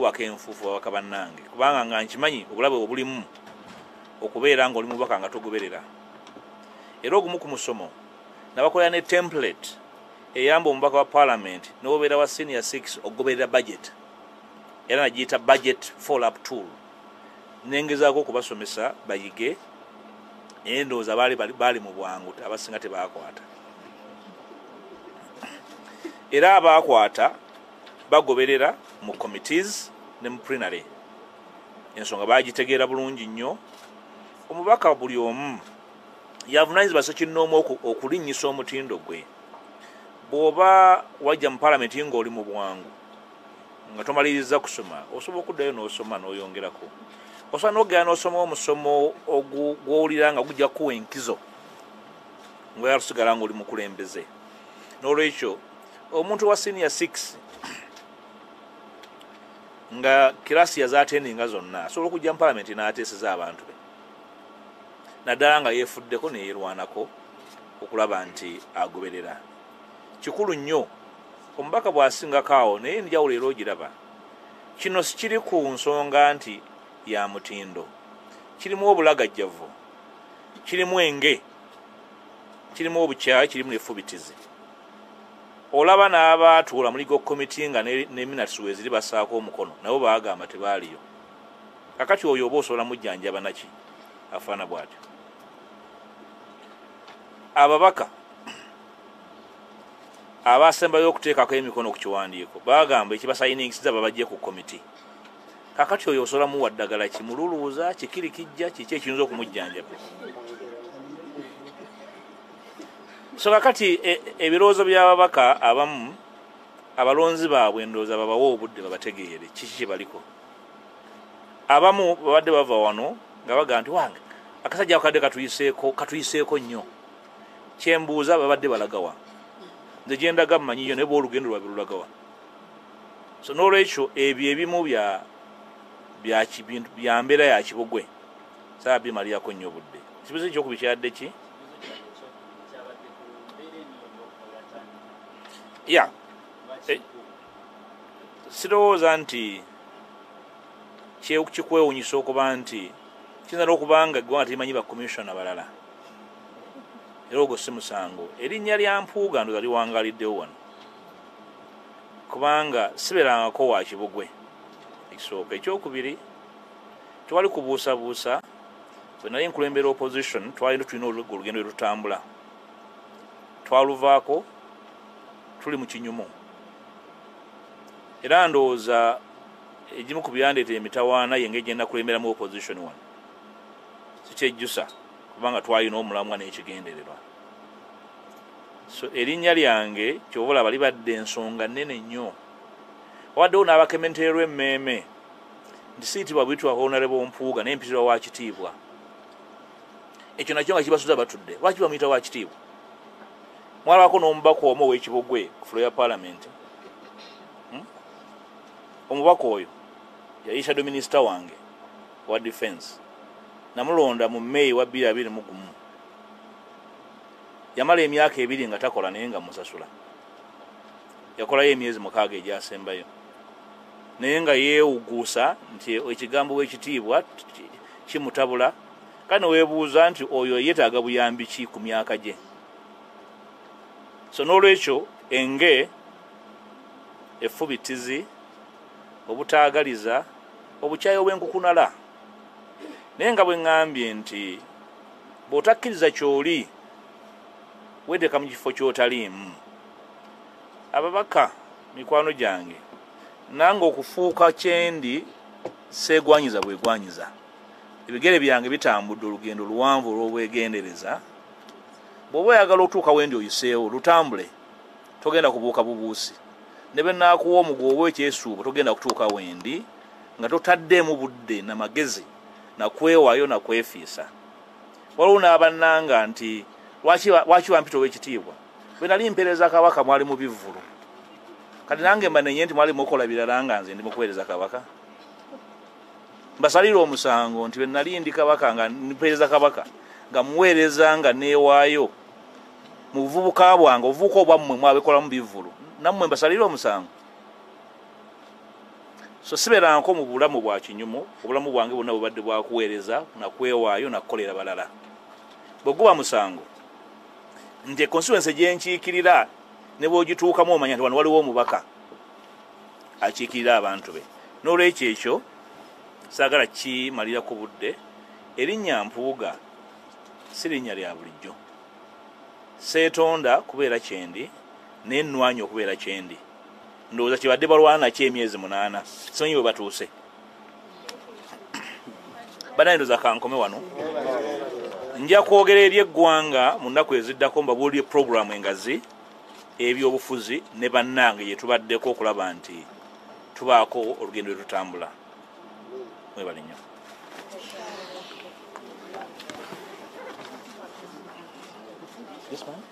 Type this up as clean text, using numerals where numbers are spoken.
kubaka enfuufu babaka bannange kubanga nga nkimanyi obulabe obulimu okubeera ng'oli mubaka nga togoberera. Era ogumu ku musomo nabakolera ne template eyamba omubaka wa parliament n'obeera wa senior 6 okugoberera budget, era nagiyita budget follow-up tool. Nengezaako okubasomesa bayige endowooza baali mu bwangu abasinga tebakwata, era abakwata bagoberera mu committees ne mu plenary. Ensonga bagitegeera bulungi nnyo. Omubaka buli omu yavunaanyizibwa ssekinnoomu okulinnyisa omutindo gwe. Bw'oba wajja mu parliament ng'oli mu bwangu nga tomaliriza kusoma, osobola okuddayo n'osoma n'oyongerako. Osobola n'ogera n'osoma omusomo gw'owulira nga gujja kuwa enkizo nga yalusigala ng'oli mukulembeze. N'olwekyo omuntu wa senior 6 nga kirasi yazatendinga zonna asobola okujja mu parliament n'ateeseza abantu be, naddala nga yeefuddeko neyeerwanako okulaba nti agoberera. Kikulu nnyo omubaka bw'asingako awo, naye enjawulo era ogiraba. Kino sikiri ku nsonga nti ya mutindo, kirimu obulagajjavu, kirimu enge, kirimu obukyayi, kirimu n'effubitizi. Olaba n'abatuula muligo komiti nga ne minutes we ziri basaako omukono nabo baagamba tebaaliyo. Kakati oyo oba osobola mujjanjaba naki afaana bw'atyo. Ababaka abasembayo okuteekako emikono ku kiwandiiko baagamba ekibasayiningisiza babajje ku komiti. Kakati oyo osobola muwa ddagala kimululuuza, kikiri kijja, kiki ekiyinza okumujjanjaba. So kakati ebirowoozo by'ababaka abamu abalonzi baabwe endowooza babawa obudde babategeere kiki kye baliko. Abamu babadde bava wano nga baga nti wange akasajja akadde katuyiseeko nnyo. Kyembuuza babadde balagawa, nze gye ndaga mmanyiyo naye b'olugendo lwabwe lulagawa. So n'olwekyo ebyo ebimu bya mbeera ya kibogwe saabimalirako nnyo obudde. Kibuuzo ekyokubiri kyadde ki? Ya sirowooza nti kikwewunyisa okuba nti kiyinza n'okubanga ggwanga terimanyi bakomishona balala, era ogwo si musango. Erinnya lya Mpuuga ndoza liwangaliddewo wano kubanga siberangako wa kibogwe. Ekisooka. Ekyokubiri tewali kubuusabuusa. Bwe nali nkulembera opposition twali tulina olugendo lwe tutambula, twaluvaako tuli mu kinyumu, era ndowooza egimu ku byandeeta emitawaana yenge gye nakulemberamu opposition wano sikyejjusa kubanga twalina omulamwa n'ekigendererwa. So erinnya lyange ky'oba olaba libadde ensonga nnene nnyo. Waddewo n'abakementererwa emmeeme nti siitibwa buyitibwa Honorable Mpuuga naye mpitirwa wa kitiibwa. Ekyo nakyo nga kibasuza batudde. Lwaki bamuyita wa kitiibwa? Mwalabako n'omubaka omu ow'ekibogwe ku fulo ya parliament. Omubaka oyo yali shadow minister wange wa defense. Namulonda mu May wa 2021. Yamala emyaka 2 nga takola naye nga musasula. Yakolayo emyezi 6 egyasembayo. Naye nga yeewuguusa nti ekigambo w'ekitiibwa kimutabula. Kane weebuuza nti oyo yeetaaga buyambi ki ku myaka gye. So n'olwekyo enge, effubitizi, obutaagaliza, obukyayi obw'enkukunala. Naye nga bwe ŋŋambye nti bw'otakkiriza ky'oli weddeka mu kifo ky'otaliimu. Ababaka mikwano gyange nange okufuuka kyendi seegwanyiza bwegwanyiza. Ebigere byange bitambudde olugendo luwanvu olw'obwegendereza. Bw'oba oyagala otuuka wendi oyiseewo lutambule, togenda kubuuka bubuusi. Ne bwe naakuwa omugoba ekyesuubo togenda kutuuka wendi nga totaddeemu budde na magezi na kwewaayo na kwefiisa. Waliwo n'abannanga nti lwaki wampita ow'ekitiibwa? Bwe nali mpeereza kabaka mwali mu bivvulu. Kati nange mbanenye nti mwali mukola birala nga nze ndi mukuweereza kabaka. Mbasalira omusango nti bwe nali ndi kabaka nga mpeereza kabaka nga muweereza nga neewaayo mu buvubuka bwange, obuvubuka obwammwe mwabikola mu bivvulu, nammwe mbasalira omusango. so siberanko mu bulamu bwa kinyumu obulamu bwange bwonna bubadde bwakuweereza nakwewaayo nakukolera balala bweguba musango nti constituency gyenkiikirira ne bwogituukamu omanya nti wano waliwo omubaka akiikirira abantu be n'olwekyo ekyo saagala kimalirako budde erinnya Mpuuga si linnya lya bulijjo seetonda kubeera kyendi n'ennwanyi okubeera kyendi ndowooza kibadde balwana nakyo emyezi 8 simanyi bwe batuuse banaye ndowooza kankome wano nja kwogera eri eggwanga mu nnaku eziddako mbabuulire puroguramu engazi ebyobufuzi ne bannange gye tubaddeko okulaba nti tubaako olugendo lwe tutambula mwebale nnyo This one?